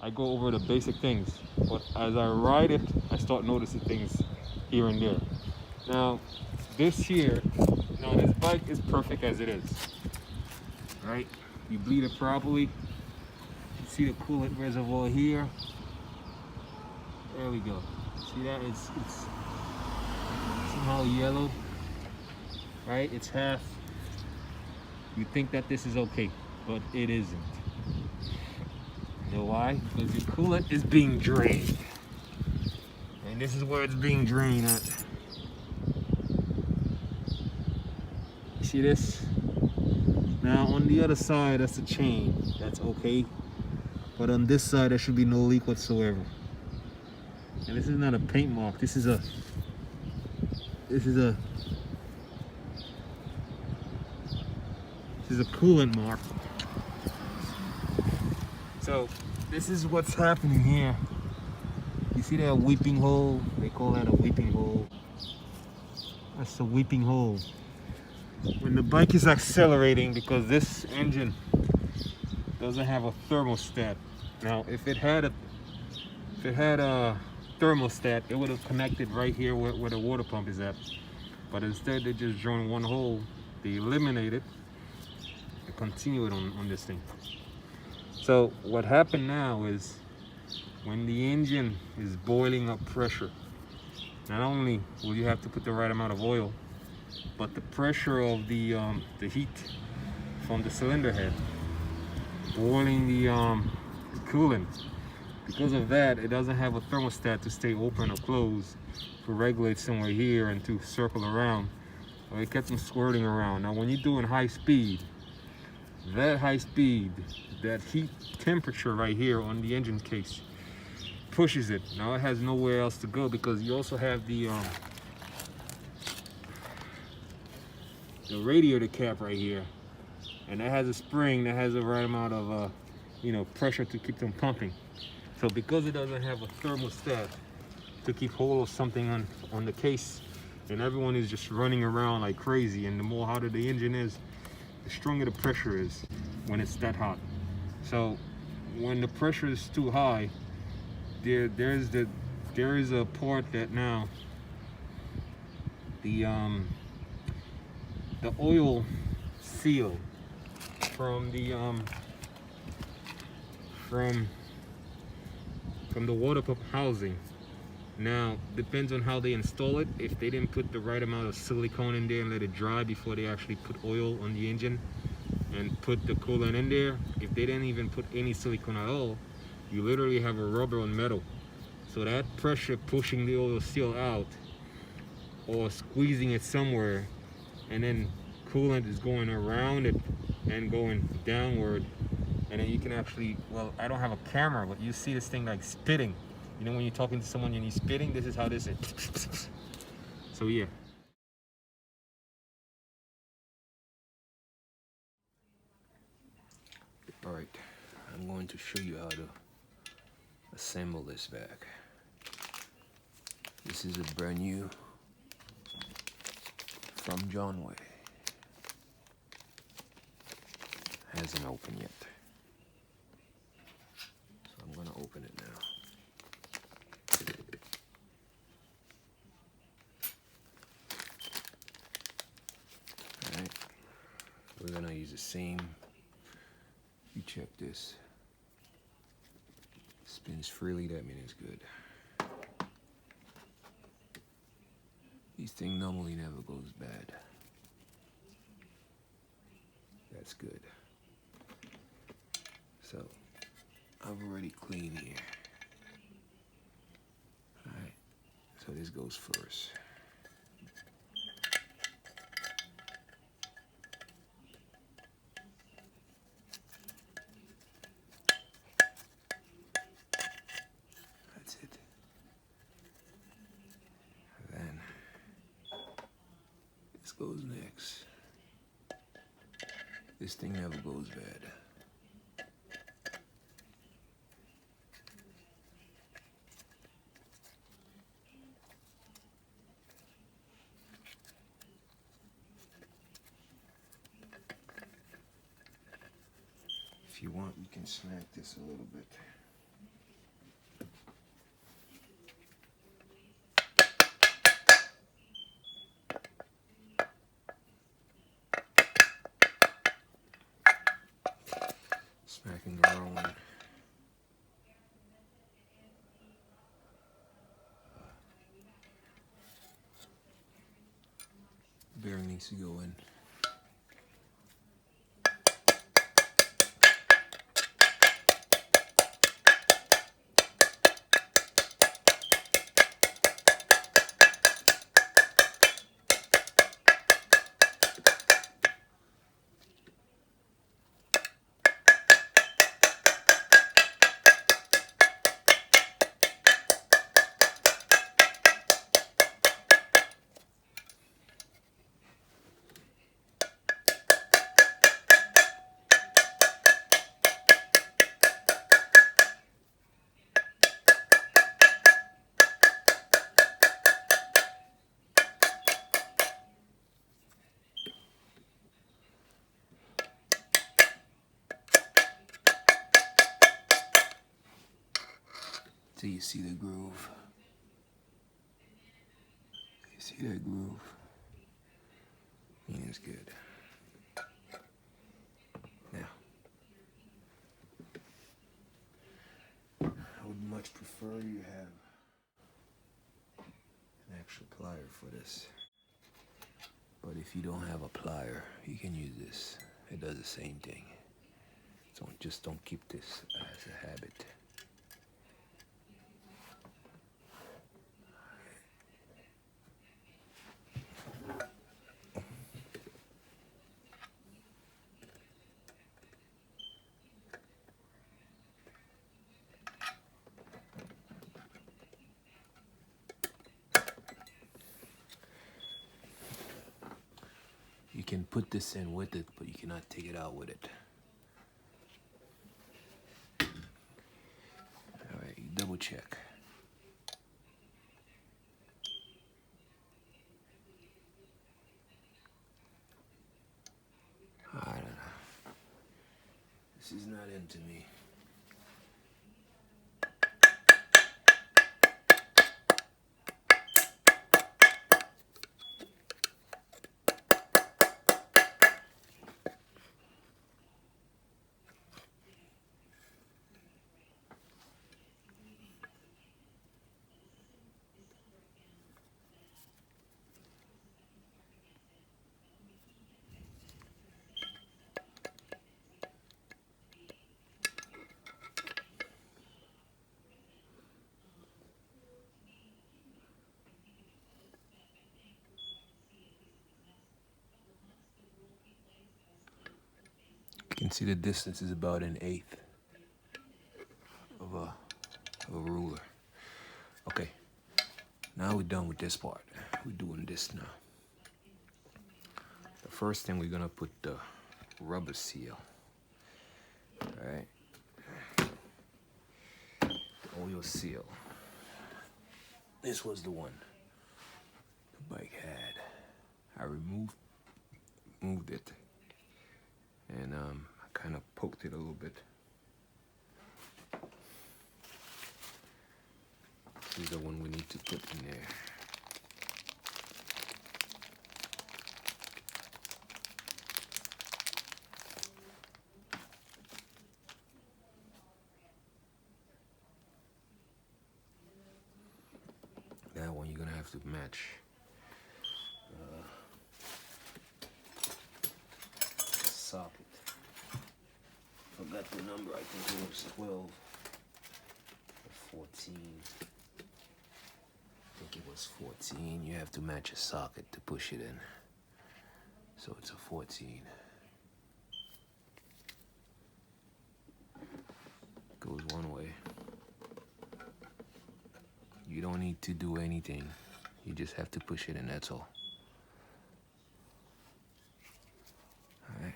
I go over the basic things, but as I ride it, I start noticing things here and there. Now, this here, now this bike is perfect as it is, right? You bleed it properly. You see the coolant reservoir here. There we go. See that? It's somehow yellow, right? It's half. You think that this is okay, but it isn't. You know why? Because your coolant is being drained. And this is where it's being drained at. See this? Now on the other side, that's the chain. That's okay. But on this side, there should be no leak whatsoever. And this is not a paint mark. This is a coolant mark. So this is what's happening here. You see that weeping hole? They call that a weeping hole. That's a weeping hole. When the bike is accelerating, because this engine doesn't have a thermostat. Now, if it had a thermostat, it would have connected right here where the water pump is at. But instead, they just drilled one hole. They eliminate it and continue it on this thing. So what happened now is when the engine is boiling up pressure, not only will you have to put the right amount of oil, but the pressure of the heat from the cylinder head boiling the coolant. Because of that, it doesn't have a thermostat to stay open or closed, to regulate somewhere here and to circle around. So it kept them squirting around. Now when you're doing high speed, that high speed, that heat temperature right here on the engine case pushes it. Now it has nowhere else to go, because you also have the radiator cap right here, and that has a spring that has the right amount of pressure to keep them pumping. So because it doesn't have a thermostat to keep hold of something on the case, and everyone is just running around like crazy, and the more hotter the engine is, the stronger the pressure is when it's that hot. So when the pressure is too high, there is a part that now the oil seal from the water pump housing, now depends on how they install it. If they didn't put the right amount of silicone in there and let it dry before they actually put oil on the engine and put the coolant in there, if they didn't even put any silicone at all, you literally have a rubber on metal. So that pressure pushing the oil seal out or squeezing it somewhere, and then coolant is going around it and going downward, and then you can actually, well, I don't have a camera, but you see this thing like spitting. You know when you're talking to someone and you're spitting, this is how this is. So yeah. Alright, I'm going to show you how to assemble this back. This is a brand new from JONWAY. Hasn't opened yet. So I'm gonna open it now. Alright, we're gonna use the same. You check this. Spins freely, that means it's good. These things normally never goes bad. That's good. So, I've already cleaned here. Alright, so this goes first. That's it. Then, this goes next. This thing never goes bad. If you want, you can smack this a little bit. rocking and rolling. Bearing needs to go in. So you see the groove. You see that groove? Yeah, it's good. Now, I would much prefer you have an actual plier for this. But if you don't have a plier, you can use this. It does the same thing. So just don't keep this as a habit. You can put this in with it, but you cannot take it out with it. All right, you double check. I don't know. This is not into me. You can see the distance is about 1/8 of a ruler. Okay, now we're done with this part. We're doing this now. The first thing we're gonna put the rubber seal. All right, oil seal. This was the one the bike had. I removed it, and I kind of poked it a little bit. This is the one we need to put in there. That one you're gonna have to match. Socket. Forgot the number. I think it was 12 or 14. I think it was 14. You have to match a socket to push it in. So it's a 14. Goes one way. You don't need to do anything. You just have to push it in, that's all. Alright.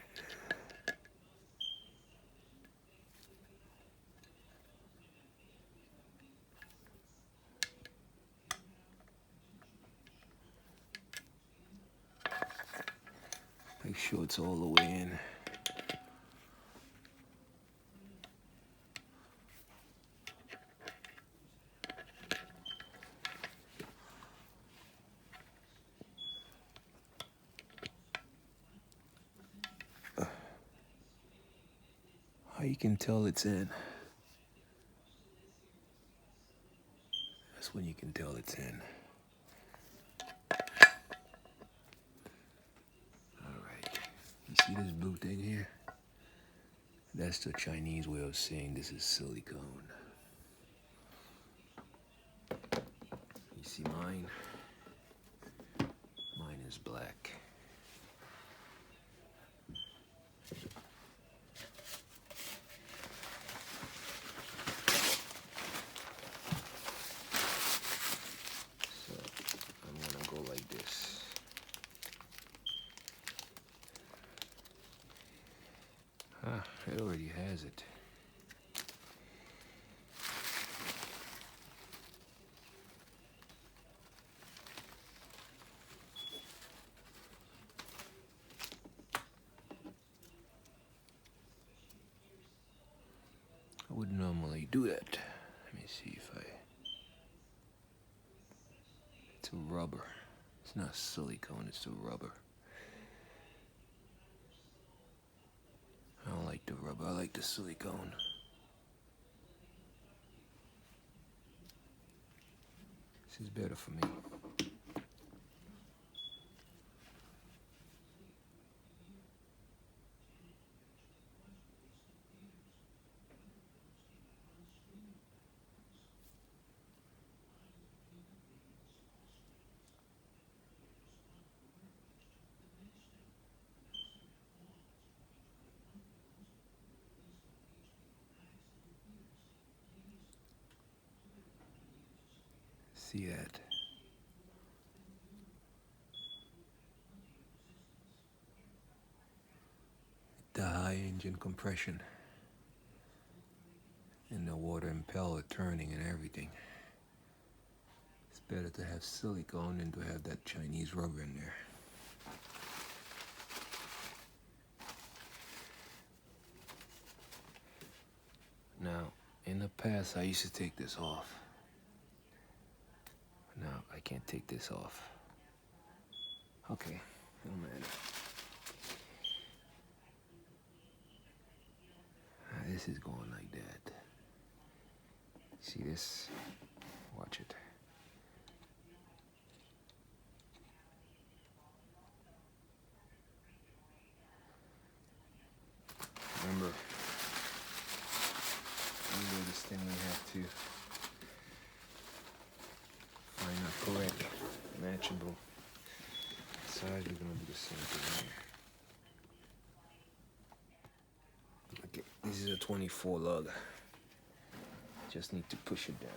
Make sure it's all the way in. you can tell it's in. That's when you can tell it's in. Alright, you see this blue thing here? That's the Chinese way of saying this is silicone. You see mine? Mine is black. So I'm gonna go like this. Ah, it already has it. I wouldn't normally do that. Let me see if it's a rubber. It's not silicone, it's a rubber. I don't like the rubber, I like the silicone. This is better for me. See that? The high engine compression and the water impeller turning and everything. It's better to have silicone than to have that Chinese rubber in there. Now, in the past I used to take this off. Now I can't take this off. Okay, no matter. This is going like that. See this? Watch it. Remember this thing we have to find a correct matchable size. We're gonna do the same thing here. Okay, this is a 24 lug. Just need to push it down.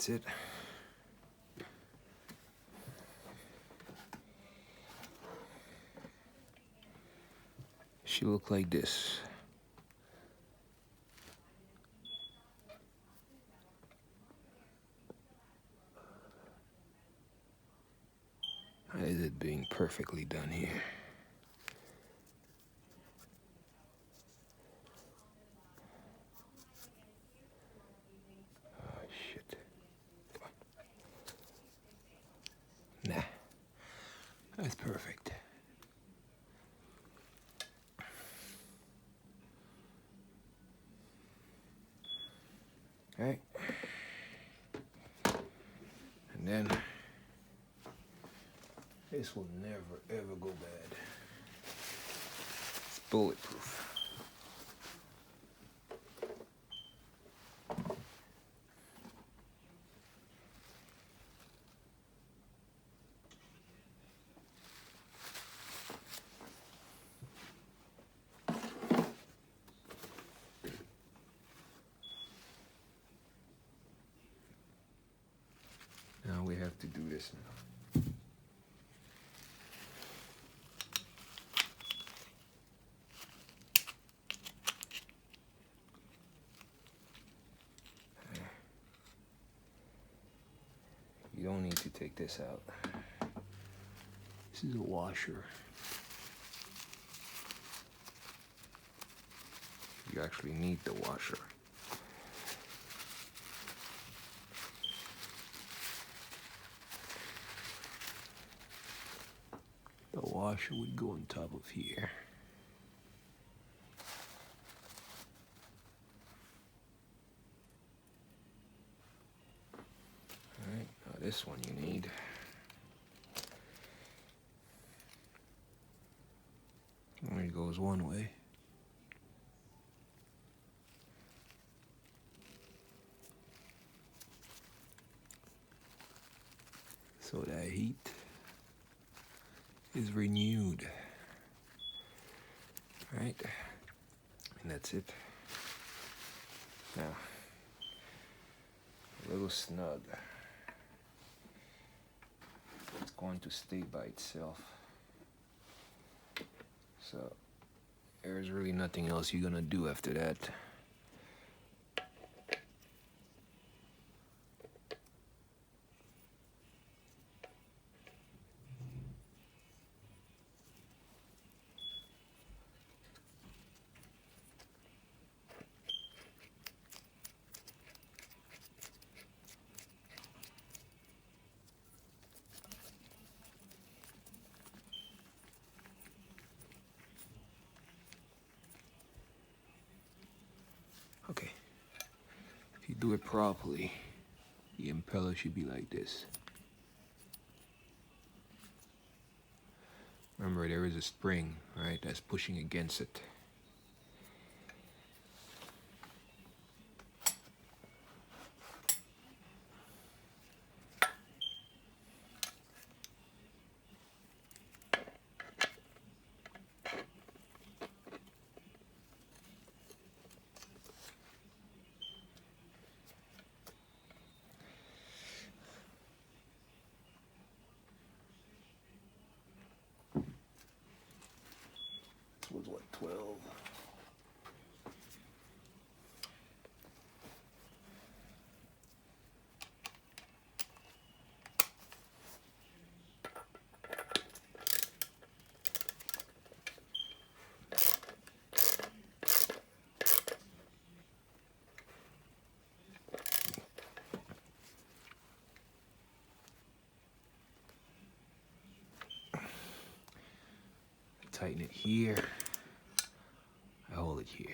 That's it. She look like this. How is it being perfectly done here? Oh, shit. That's perfect. All right. And then this will never ever go bad. It's bulletproof. Now we have to do this now. You don't need to take this out. This is a washer. You actually need the washer. The washer would go on top of here. All right, now this one you need. Only goes one way. So that heat is renewed. Right? And that's it. Now, a little snug. It's going to stay by itself. So, there's really nothing else you're gonna do after that. Okay, if you do it properly, the impeller should be like this. Remember, there is a spring, right, that's pushing against it. Was what, 12? Tighten it here. I hold it here.